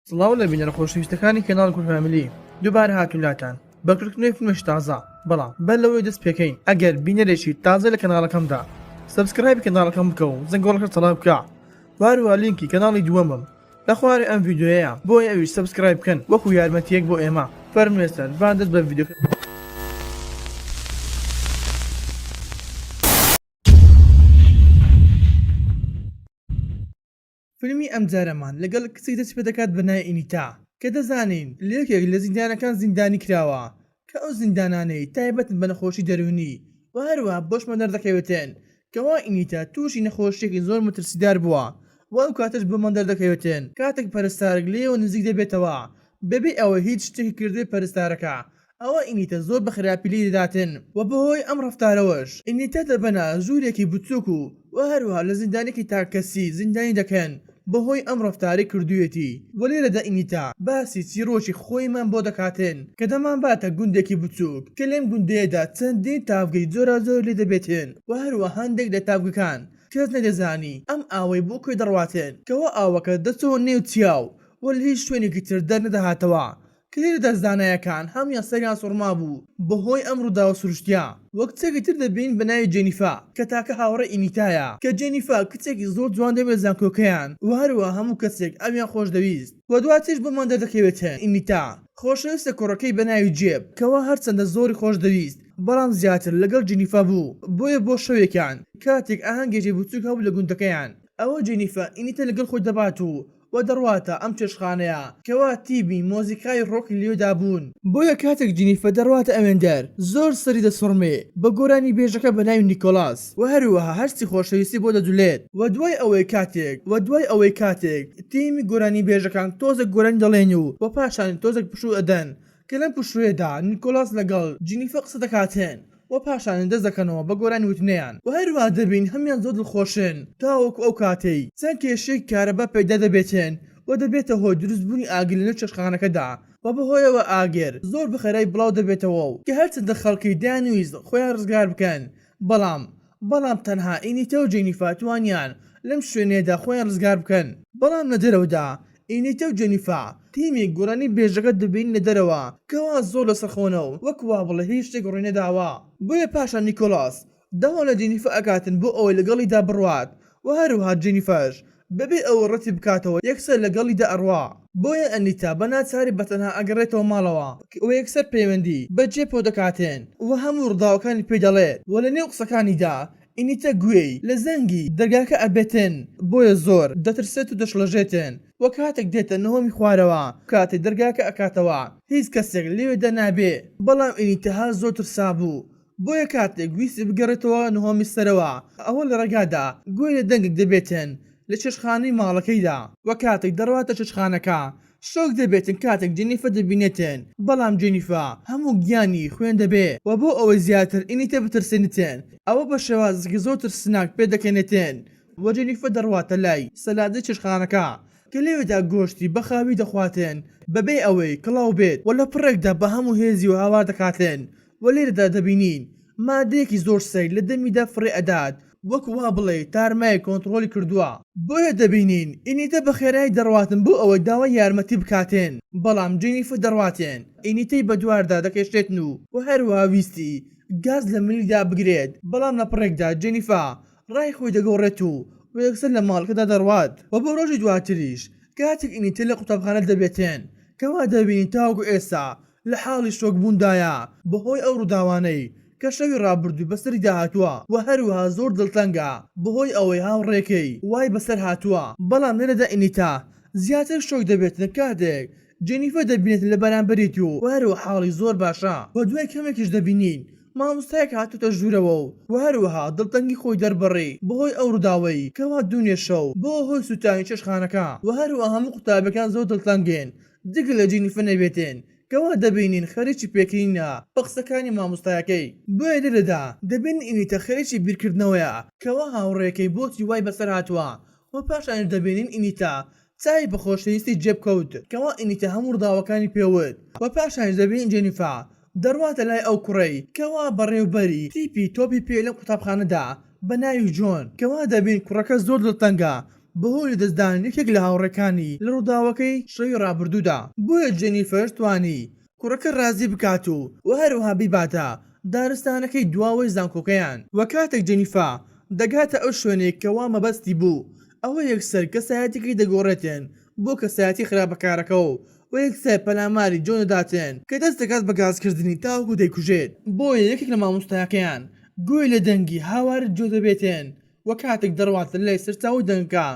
سڵاو لە بینەرە خۆشەویستەکانی کەناڵ کورد فامیلی دووبارە هاتوولاتان بەکردنەوەی فیلمێکی تازە بەڵام بەر لەوەی دەست پێکەین ئەگەر بینەرێکی تازە لە کەناڵەکەمدا سبسکرایب کەناڵەکەم بکە و زەنگۆڵەکە تەڵاب بکە واروها لینکی کەناڵی دووەمم لە خوارێ ئەم ڤیدیۆیە بۆی ئەویش سبسکرایب بکەن وەکو یارمەتیەک بۆ ئێمە فەرمێستەر با دەست بە ڤیدیۆ. فیلمی ئەم جارەمان لەگەڵ کچێک دەست پێ دەکات بە ناوی ئینیتا کە دەزانین لەیەکێک لە زیندانەکان زیندانی کراوە کە ئەو زیندانانەی تایبەتن بە نەخۆشی دەرونی و هەروە بۆشمە دەردەکەوێتن کەوا ئینیتا تووشی نەخۆشیێکی زۆر مەترسیدار بووە و ئەو کاتەش بۆمان دەردەکەوێتن کاتێک پەرستارێک لێەوە نزیک دەبێتەوە بەبێ ئەوە هیچ شتێکی کردوی پەرستارەکە ئەوە ئینیتە زۆر بە خراپی لێ دەداتن و بەهۆی ئەم ڕەفتارەوەش ئینیتە دەبەنە ژوورێکی بچووک و هەروها لە زیندانێکی تاکەسی زیندانی دەکەن بەهۆی ئەم ڕەفتاری کردوویەتی وە لێرەدا ئینیتا باسی چیرۆکی خۆیمان بۆ دەکاتن کە دەمان باتە گوندێکی بچووک کە لێم گوندەیەدا چەندین تاڤگەی جۆرا زۆر لێ دەبێتن و هەروە هەندێک لە تاڤگەکان کەس نەدەزانی ئەم ئاوەی بۆ کوێ دەڕواتن کەوا ئاوەکە دەچەوە نێو چیاو وە لە هیچ شوێنێکی تر دەرنەدەهاتەوە کە لێرەدا زانایەکان هەمیان سەریان سوڕما بوو بەهۆی ئەم ڕوودا و سروشتیا وەک کچێکی تر دەبین بە ناوی جێنیفا کە تاکە هاوڕێ ئینیتایە کە جێنیفا کچێکی زۆر جوان دەبێت زانکۆکەیان و هەروە هەموو کەسێک ئەمیان خۆش دەویست و دواتیش بۆمان دەردەکەوێتن ئینیتا خۆشەویستە کوڕەکەی بە ناوی جێب کەوا هەرچەندە زۆری خۆش دەویست بەڵام زیاتر لەگەڵ جێنیفا بوو بۆیە بۆ شەوێکان کاتێک ئاهەنگێکی بچووک هەبوو لە گوندەکەیان ئەوە جێنیفا ئینیتە لەگەڵ خۆی دەبات و دەڕواتە ئەم چێشخانەیە کەوا تیبی مۆزیکای ڕۆکی لێدا بوون بۆیە کاتێک جێنیفە دەڕواتە ئەوێندەر زۆر سەری دەسوڕمێ بە گۆرانی بێژەکە بە ناوی نیکۆلاس و هەروەها هەرچی خۆشەویستی بۆ دەدولێت و دوای ئەوەی کاتێک تیمی گۆرانی بێژەکان تۆزێک گۆرانی دەڵێن و پاشان تۆزێک پشوو ئەدەن کە لەم پشوێدا نیکۆلاس لەگەڵ جێنیفە قسە دەکاتێن و پاشان دەست دەکەنەوە بە گۆرانی وتنیان و هەروە دەبین هەمیان زۆر دڵخۆشن تاوەکو ئەو کاتەی چەند کێشەی کارەبا پەیدا دەبێتن و دەبێتە هۆی دروستبوونی ئاگر لە چێشخانەکەدا و بەهۆیەوە ئاگەر زۆر بەخێرایی بڵاو دەبێتەوە و کە هەرچەندە خەڵکی دانویست خۆیان ڕزگار بکەن بەڵام تەنها ئینیتە و جێنیفا توانیان لەم شوێنێدا خۆیان ڕزگار بکەن بەڵام لە دەرەوەدا ئینیتە و جێنیفا تیمی گۆرانی بێژەکە دەبین لە دەرەوە کەوا زۆر لەسەرخۆنەوە وەکوا بڵێ هیچ شتێک ڕووینەداوە بۆیە پاشان نیکۆلاس داوا لە جێنیفە ئەکاتن بۆ ئەوەی لەگەڵیدا بڕوات و هەروها جێنیفەش بەبێ ئەوە ڕەتی بکاتەوە یەکسەر لەگەڵیدا ئەڕوا بۆیە ئەنیتا بە ناچاری بەتەنها ئەگەڕێتەوە ماڵەوە و یەکسەر پەیوەندی بەجێ پۆ دەکاتێن و هەموو ڕداوەکانی پێ دەڵێت و لە نێو قسەکانیدا ئینیتە گوێی لە زەنگی دەرگاکە ئەبێتن بۆیە زۆر دەترسێت و دەشڵەژێتن و کاتێک دێتە نهۆمی خوارەوە کاتێک دەرگاکە ئەکاتەوە هیچ کەسێک لێوێدا نابێ بەڵام ئینیتەها زۆر ترسا بوو بۆیە کاتێک ویستی بگەڕێتەوە نهۆمی سەرەوە ئەوە لە ڕێگادا گوێی لە دەنگێک دەبێتن لە چێشخانەی ماڵەکەیدا و کاتێک دەڕواتە چێشخانەکە شۆک دەبێتن کاتێک جێنیفە دەبینێتن بەڵام جێنیفا هەموو گیانی خوێن دەبێ و بۆ ئەوەی زیاتر ئینیتە بترسێنێتن ئەوە بە شێوازێکی زۆر ترسناک پێ دەکەنێتن و جێنیفە دەڕواتە لای سەلادەی چێشخانەکە کە لێوێدا گۆشتی بەخاوی دەخواتن بەبێ ئەوەی کڵاو بێت و لە پڕێکدا بە هەموو هێزی و هاوار دەکاتن و لێرەدا دەبینین مادەیەکی زۆر سەیر لە دەمیدا فڕێ ئەدات وەک وا بڵێ تارمای کۆنتڕۆلی کردووە بۆیە دەبینین ئینیتە بە خێرایی دەڕواتن بۆ ئەوەی داوای یارمەتی بکاتێن بەڵام جێنیفە دەڕواتێن ئینیتەی بە دواردا دەکەشتێتن و هەروە ویستی گاز لە ملیدا بگرێت بەڵام لە پڕێکدا جێنیفا ڕای خۆی دەگەڕێت و یەکسەر لە ماڵەکەدا دەڕوات و بۆ ڕۆژی دواتریش کاتێک ئینیتە لە قوتابخانە دەبێتێن کەوا دەبینین تاوەکو ئێستا لە حاڵی شۆکبووندایە بەهۆی ئەو ڕووداوانەی کە شەوی ڕابردوو بەسەری داهاتووە و هەروەها زۆر دڵتەنگە بەهۆی ئەوەی هاوڕێکەی وای بەسەر هاتووە بەڵام لێرەدا ئینیتا زیاتر شۆک دەبێتن کاتێک جێنیفە دەبینێتن لە بەرامبەریت و هەروە حاڵی زۆر باشە و دوای کەمێکیش دەبینین مامۆستایەک هاتوتە ژوورەوە و هەروەها دڵتەنگی خۆی دەربڕی بەهۆی ئەو ڕووداوەی کەوا دوونێ شەو بۆ هۆی سوتانی چێشخانەکە و هەروە هەموو قوتابەکان زۆر دڵتەنگێن جگە لە جێنیفە نەبێتن کەوا دەبینین خەریکی پێکەینە بە قسەکانی مامۆستایەکەی بۆیە لێرەدا دەبین ئینیتە خەریکی بیرکردنەوەیە کەوا هاوڕێکەی بۆچی وای بەسەر هاتووە و پاشان دەبینین ئینیتا چای بە خۆشەویستی جێبکەوت کەوا ئینیتە هەموو ڕداوەکانی پێوت و پاشان دەبین جێنیفا دەڕواتە لای ئەو کوڕەی کەوا بەڕێوبەری تیپی تۆپی پێ لەم قوتابخانەدا بە ناوی جۆن کەوا دەبین کوڕەکە زۆر دڵتەنگە بەهۆی لەدەستدان یەکێک لە هاوڕێکانی لە ڕووداوەکەی شەوی ڕابردوودا. بۆیە جێنیفەر توانی کوڕەکە ڕازی بکات و هەروەها بیباتە دارستانەکەی دواوەی زانکۆکەیان. وە کاتێک جێنیفا دەگاتە ئەو شوێنێک کەوا مەبەستی بوو ئەوە یەکسەر کەسایەتێکی دەگۆڕێتن بۆ کەسایەتی خراپەکارەکە و یەکسەر پەلاماری جۆن دەداتێن کە دەست دەکات بە گازکردنی تاوەکو دەیکوژێت. بۆیە یەکێک لە مامۆستایەکەیان گوێی لە دەنگی هاوارت جۆ دەبێتێن وە کاتێک دەڕواتن لای سەرچاوی دەنگکە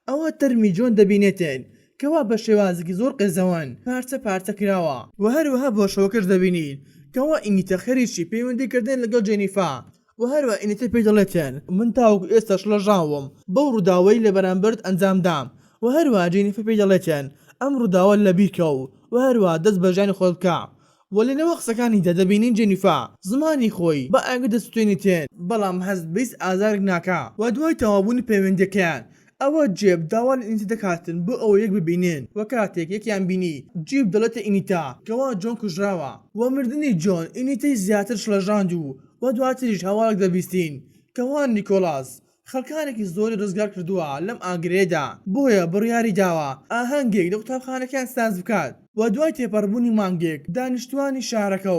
ئەوە تەرمی جۆن دەبینێتێن کەوا بە شێوازێکی زۆر قێزەوەن پارچە پارچە کراوە و هەروەها بۆ شەوەکەش دەبینین کەوا ئینیتە خەریکی پەیوەندیکردن لەگەڵ جێنیفا و هەروە ئینیتە پێی دەڵێتێن من تاوەکو ئێستاش لەژاوم بەو ڕووداوەی لە بەرامبەرت ئەنجامدام و هەروە جێنیفە پێی دەڵێتێن ئەم ڕووداوە لە بیرکە و هەروە دەست بە ژیانی خۆت بکە. وەلێنەوە قسەکانیدا دەبینین جێنیفا زمانی خۆی بە ئاگە دەستوێنێتێن بەڵام هەست بیست ئازارێک ناکا و دوای تەوابوونی پەیوەندیەکەیان ئەوە جێب داوای ئینیتە دەکاتن بۆ ئەوە یەک ببینێن و کاتێک یەکیان بینی جیب دەڵێتە ئینیتا کەوا جۆن کوژراوە و مردنی جۆن ئینیتەی زیاتر شڵەژاند و دواتریش هەواڵێک دەبیستین کەوا نیکۆلاس خەڵکانێکی زۆری ڕزگار کردووە لەم ئاگرێدا بۆیە بڕیاری داوە ئاهەنگێک لە قوتابخانەکان ساز بکات و دوای تێپەڕبوونی مانگێک دانیشتوانی شارەکە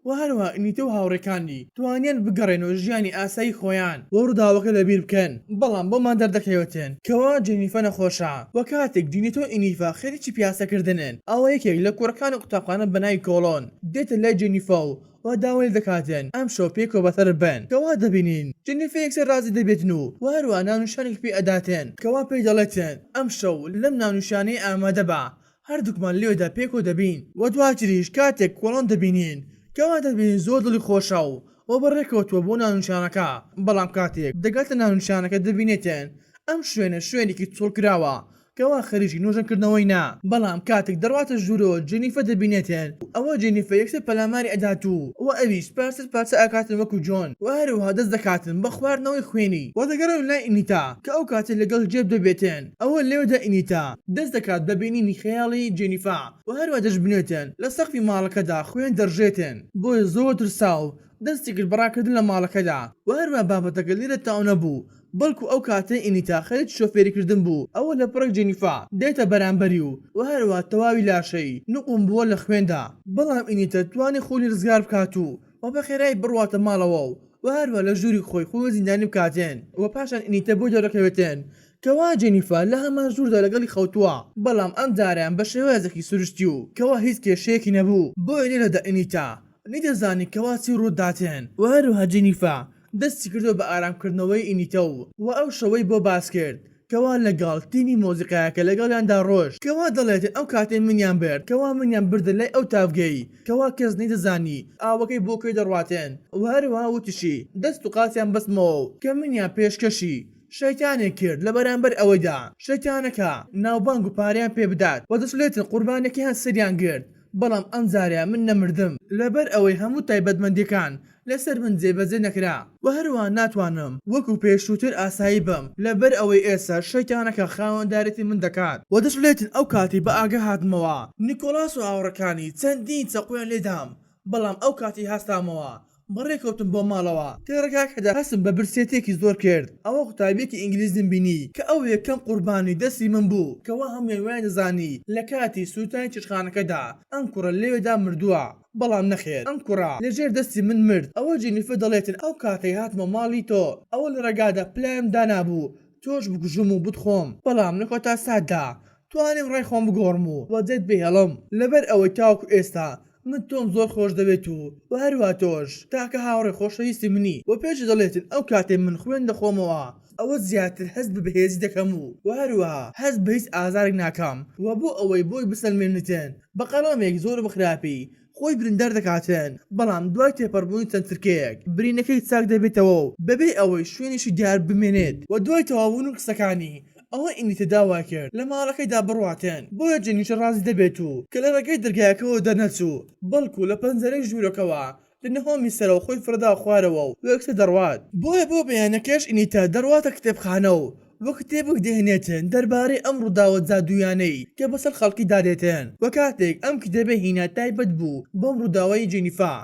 و هەروە ئینیتە و هاوڕێکانی توانیان بگەڕێنەوە ژیانی ئاسایی خۆیان و ڕووداوەکە لەبیر بکەن بەڵام بۆمان دەردەکەوێتن کەوا جێنیفە نەخۆشە و کاتێک دینیتۆ ئینیفا خێریی پیاسەکردنن ئەوە یەکێک لە کوڕەکانی قوتابخانە بەناوی کۆڵۆن دێتە لای جێنیفە و داوای دەکاتن ئەم شەو پێک و بەتەر بن کەوا دەبینین جێنیفە یەکسەر ڕازی دەبێتن و هەروە ناونیشانێک پێ ئەداتێن کەوا پێی دەڵێتن ئەم شەو لەم ناونیشانەی ئامادە بە هەردووکمان لێوێدا پێک و دەبین و دواتریش کاتێک کۆڵۆن دەبینین کەوا دەبینین زۆر دڵی خۆشە و بەڕێکەوتووە بۆ ناونیشانەکە بەڵام کاتێک دەگاتە ناونیشانەکە دەبینێتن ئەم شوێنە شوێنێکی چۆڵکراوە کەوا خەریکی نوۆژەکردنەوەی نا بەڵام کاتێک دەڕواتە ژوورەوە جێنیفە دەبینێتێن ئەوە جێنیفە یەکسەر پەلاماری ئەداتوو و ئەویش پارچە پارچە ئاکاتن وەکو جۆن و هەروەها دەست دەکاتن بە خواردنەوەی خوێنی و دەگەڕێن لای ئینیتا کە ئەو کاتێک لەگەڵ جێب دەبێتێن ئەوە لێوەدا ئینیتا دەست دەکات بە بینینی خەیاڵی جێنیفا و هەروە دەشبنێتن لە سەقفی ماڵەکەدا خوێن دەڕژێتن بۆیە زۆر ترساو دەستی کرد بەڕاکردن لە ماڵەکەدا و هەروە بابەتەکە لێرە تاو نەبوو بەڵکو ئەو کاتە ئینیتا خەریت شۆفێریکردن بوو ئەوە لە پڕێک جێنیفا دێتە بەرامبەری و هەروە تەواوی لاشەی نوقم بووە لە خوێندا بەڵام ئینیتە توانی خۆی ڕزگار بکات و بە خێرایی بڕواتە ماڵەوە و هەروە لە ژووری خۆی زیندانی بکاتێن و پاشان ئینیتە بۆ دەرەکەوێتێن کەوا جێنیفا لە هەمان ژووردا لەگەڵی خەوتووە بەڵام ئەم جاریان بە شێوازێکی سروشتی و کەوا هیچ کێشەیەکی نەبوو بۆیە لێرەدا ئینیتا نەیدەزانی کەوا چی ڕووداتێن و هەروەها جێنیفا دەستی کردو بە ئارامکردنەوەی ئینیتە و ئەو شەوەی بۆ باس کرد کەوا لەگەڵ تیمی مۆزیقایەکە لەگەڵیاندا ڕۆژ کەوا دەڵێتن ئەو کاتێ منیان برد کەوا منیان بردە لای ئەو تاڤگەی کەوا کەس نەیدەزانی ئاوەکەی بۆ کوێ دەڕواتێن و هەروەها وتشی دەست و قاچیان بەستمەوە کە منیان پێشکەشی شەیتانێک کرد لە بەرامبەر ئەوەیدا شەیتانەکە ناوبانگ و پاریان پێ بدات و دەچڵێتن قوربانێکیان سەریان گرت بەڵام ئەم جاریان من نەمردم لەبەر ئەوەی هەموو تایبەتمەندیەکان لەسەر من جێبەجێ نەکرا و هەروە ناتوانم وەکو پێشووتر ئاسایی بم لەبەر ئەوەی ئێستا شەیتانەکە خاوەندارێتی من دەکات و دەچڵێتن ئەو کاتی بە ئاگە هاتمەوە نیکۆلاس و هاوڕەکانی چەندین چەقویان لێدام بەڵام ئەو کاتی هەستامەوە بەڕێکەوتم بۆ ماڵەوە تێڕگاکەدا هەستم بە برسێتێکی زۆر کرد ئەوە قوتابیەکی ئینگلیزیم بینی کە ئەو یەکەم قوربانی دەستی من بوو کەوا هەموویان وایان دەزانی لە کاتی سووتانی چرخانەکەدا ئەم کوڕە لێوێدا مردووە بەڵام نەخێر ئەم کوڕە لەژێر دەستی من مرد ئەوە جێنیفە دەڵێتن ئەو کاتەی هاتمە ماڵی تۆ ئەوە لە ڕێگادا پلایم دانابوو تۆش بکوژم و بتخۆم بەڵام لە کۆتا ساددا توانیم ڕای خۆم بگۆڕم و وەجێت بهێڵم لەبەر ئەوەی تاوکو ئێستا من تۆم زۆر خۆش دەبێت و هەروە تۆش تاکە هاوڕێ خۆشەویستی منی و پێش دەڵێتن ئەو کاتێ من خوێن دەخۆمەوە ئەوە زیاتر هەست بە بەهێزی دەکەم و هەروەها هەست بە هیچ ئازارێک ناکەم و بۆ ئەوەی بۆی بسەلمێنتێن بە قەڵامێک زۆر بخراپی خۆی بریندەر دەکاتێن بەڵام دوای تێپەڕبوونی چەند ترکەیەک برینەکەی چاک دەبێتەوە و بەبێ ئەوەی شوێنیشی دیار بمێنێت و دوای تەواوبوون و قسەکانی ئەوە ئینیتە داوا کرد لە ماڵەکەیدا بڕواتێن بۆیە جێنیشە ڕازی دەبێت و کە لە ڕێگەی دەرگایەکەەوە دەرنەچوو بەڵکو لە پەنجەرەی ژوورەکەەوە لە نەهۆمی سەرەوە خۆی فرەدا خوارەوە و یەکسە دەڕوات بۆیە بۆ بەیانەکەش ئینیتە دەڕواتە کتێبخانە و وە کتێبک دێنێتن دەربارەی ئەم ڕووداوە جادوویانەی کە بەسەر خەڵکی دادێتن وە کاتێک ئەم کتێبە هینا تایبەت بوو بۆم ڕووداوای جێنیفا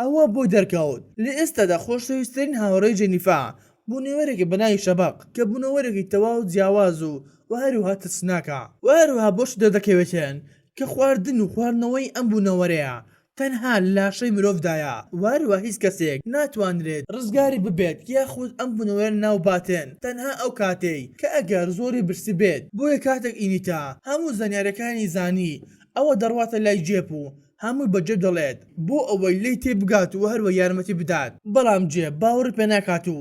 ئەوە بۆی دەرکەوت لە ئێستادا خۆشەویستترین هاوڕێی جێنیفا بوونەوەرێکی بەناوی شەبق کە بوونەوەرێکی تەواو جیاواز و و هەروەها ترسناکە و هەروەها بۆش دەردەکەوێتێن کە خواردن و خواردنەوەی ئەم بوونەوەرەیە تەنها لاشەی مرۆڤدایە و هەروە هیچ کەسێک ناتوانرێت ڕزگاری ببێت یاخود ئەم بوونەوەرە ناوباتێن تەنها ئەو کاتەی کە ئەگەر زۆری برسی بێت بۆیە کاتێک ئینیتا هەموو زانیارەکانی زانی ئەوە دەڕواتە لای جێپ و هەمووی بەجێ دەڵێت بۆ ئەوەی لی تێ بگات و هەروە یارمەتی بدات بەڵام جێب باوەڕ پێ ناکات و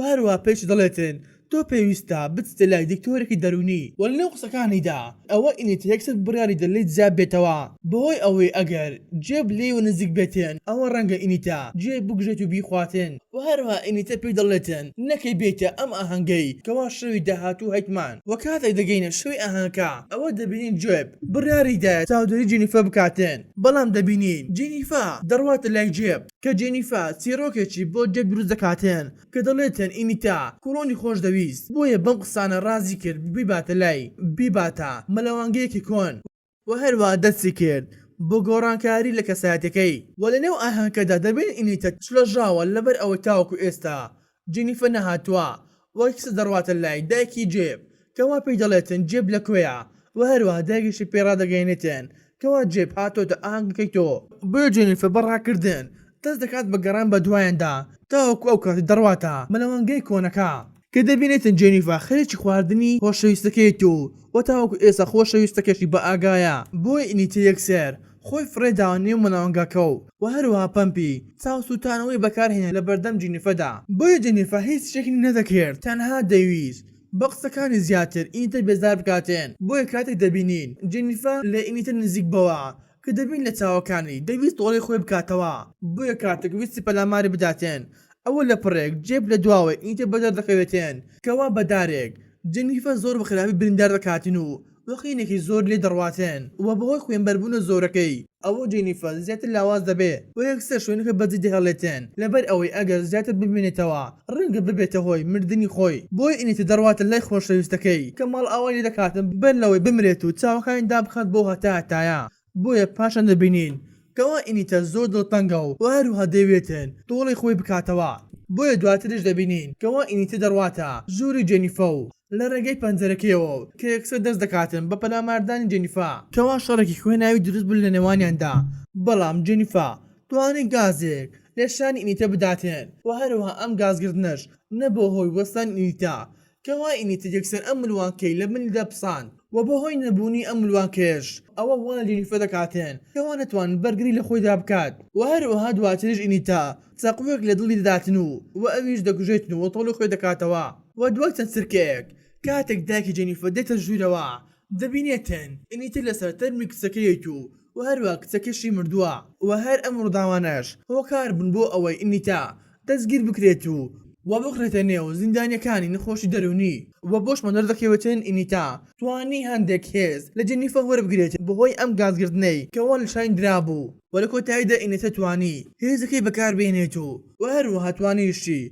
هەروە پێش دەڵێتن تۆ پێویستە بچتە لای دکتۆرێکی دەرونی وە لەنێو قسەکانیدا ئەوە ئینیتە یەکسەر بڕیاری دەلێت زیاد بێتەوە بەهۆی ئەوەی ئەگەر جێب لێوە نزیک بێتێن ئەوە ڕەنگە ئینیتا جێ بگژێت و بیخواتن و هەروە ئینیتە پێی دەڵێتن نەکەی بێتە ئەم ئاهەنگەی کەوا شەوی داهاتوو هەیتمان و کاتێک دەگەینە شوی ئاهەنگەکە ئەوە دەبینین جێب بڕیاریدا چاودێری جێنیفە بکاتن بەڵام دەبینین جێنیفە دەڕواتە لای جێب کە جێنیفە چیرۆکێکی بۆ جێب دروست دەکاتێن کە دەڵێتن ئینیتا کوڕۆنی خۆش دەویست بۆیە بەم قسانە رازی کرد بیباتە لای بیباتە مەلەوانگەیەکی کۆن و هەروە دەستی کرد بۆ گۆڕانکاری لە کەسایەتەکەی و لەنێو ئاهەنگەکەدا دەبێن ئینیتە چلەژاوە لەبەر ئەوەی تاوەکو ئێستا جێنیفە نەهاتووە وەی کەسە دەڕواتە لای دایکی جێب کەوا پێی دەڵێتن جێب لەکوێیە و هەروە دایکیشی پێڕادەگەیەنێتن کەوا جێب هاتۆتە ئاهەنگەکەی تۆ بۆیە جێنیفە بەڕاکردن دەست دەکات بە گەڕان بە دوایاندا تاوەکو ئەو کاتی دەڕواتە مەلەوانگەی کۆنەکە کە دەبینێتن جێنیفە خەرێکی خواردنی خۆشەویستەکەیت و تاوەکو ئێستا خۆشەویستەکەشی بە ئاگایە بۆی ئینیتە یەکسەر خۆی فڕێداوە نێو مەلەوانگەکە و هەروەها پەمپی چاو سووتانەوەی بەکارهێنا لە بەردەم جێنیفەدا بۆیە جێنیفە هیچ شتێکی نەدەکرد تەنها دەویست بە قسەکانی زیاتر ئینیتە بێزار بکاتێن بۆیە کاتێک دەبینین جێنیفە لە ئینیتە نزیک بەوە کە دەبین لە چاوەکانی دەویست تۆڵی خۆی بکاتەوە بۆیە کاتێک ویستی پەلاماری بداتێن ئەوە لە پڕێک جێب لە دواوە ئینیتە بەدەر دەکەوێتێن کەوا بەدارێک جێنیفە زۆر بەخراپی بریندار دەکاتن و وەخینێکی زۆر لێ دەڕواتێن و بەهۆی خوێنبەربوونە زۆرەکەی ئەوە جێنیفە زیاتر لاواز دەبێ و یەکسەر شوێنەکە بەجێ دەهێڵێتێن لەبەر ئەوەی ئەگەر زیاتر ببینێتەوە ڕەنگە ببێتە هۆی مردنی خۆی بۆی ئینیتە دەڕواتە لای خۆشەویستەکەی کە ماڵ ئاوای لێ دەکاتن بەر لەوەی بمرێت و چاوەکانی دابخات بۆ هەتایە بۆیە پاشان دەبینین کەوا ئینیتە زۆر دڵتەنگە و هەروها دەوێتن تۆڵی خۆی بکاتەوە بۆیە دواترش دەبینین کەوا ئینیتە دەڕواتە ژووری جێنیفە و لە ڕێگەی پەنجەرەکەیەوە کە یەکسەر دەست دەکاتن بە پەلاماردانی جێنیفە کەوا شەڕێکی خوێناوی دروست بوو لە نێوانیاندا بەڵام جێنیفە توانی گازێک لێشانی ئینیتە بداتێن و هەروەها ئەم گازگردنەش نەبوو هۆی وەستان ئینیتە کەوا ئینیتە یەکسەر ئەم ملوانکەی لە منی دەپساند و بەهۆی نەبوونی ئەم ملوانکێش ئەوە وەڵە جێنیفە دەکاتێن کەوا نەتوانن بەرگری لە خۆیدا بکات و هەروەها دواتریش ئینیتە چاقوێک لە دڵی دەداتن و ئەویش دەکوژێتن و تۆڵی خۆی دەکاتەوە و دوای چەند سرکەیەک کاتێک دایکی جێنیفە دێتە ژوورەوە دەبینێتن ئینیتە لەسەر تەرمی کچەکەیەت و هەروە کچەکەشی مردووە و هەر ئەم ڕووداوانەش هۆکار بوون بۆ ئەوەی ئینیتە دەستگیر بکرێت و بخرێتە نێو زیندانیەکانی نەخۆشی دەرونی و بۆش مەدەردەکەوێتن ئینیتا توانی هەندێک هێز لە جێنیفە وەربگرێت بەهۆی ئەم گازگردنەی کەوا لە شاین درابوو و لە کۆتاییدا ئینیتە توانی هێزەکەی بەکاربێنێت و هەروەها توانیشی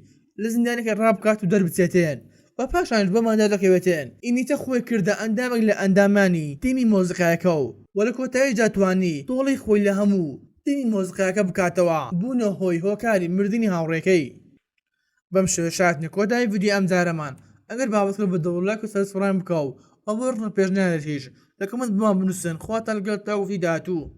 لە زیندانەکە ڕابکات و دەربچێتێن و پاشانش بەماندا دەکەوێتێن ئینیتە خۆی کردە ئەندامێک لە ئەندامانی تیمی مۆزیقایەکە و لە کۆتاییدا توانی تۆڵی خۆی لە هەموو تیمی مۆزیقایەکە بکاتەوە بوونە هۆی هۆکاری مردنی هاوڕێکەی بەم شێوە شاتنی کۆتایی ڤیدیۆ ئەم جارەمان ئەگەر بابەتکە بە دەوڵاک و سەرسفڕان بکەو ئەوە ڕە پێشنیارێتیش لە کۆمنت بمان بنووسن خواتان لەگەڵ تاوفی داهاتوو.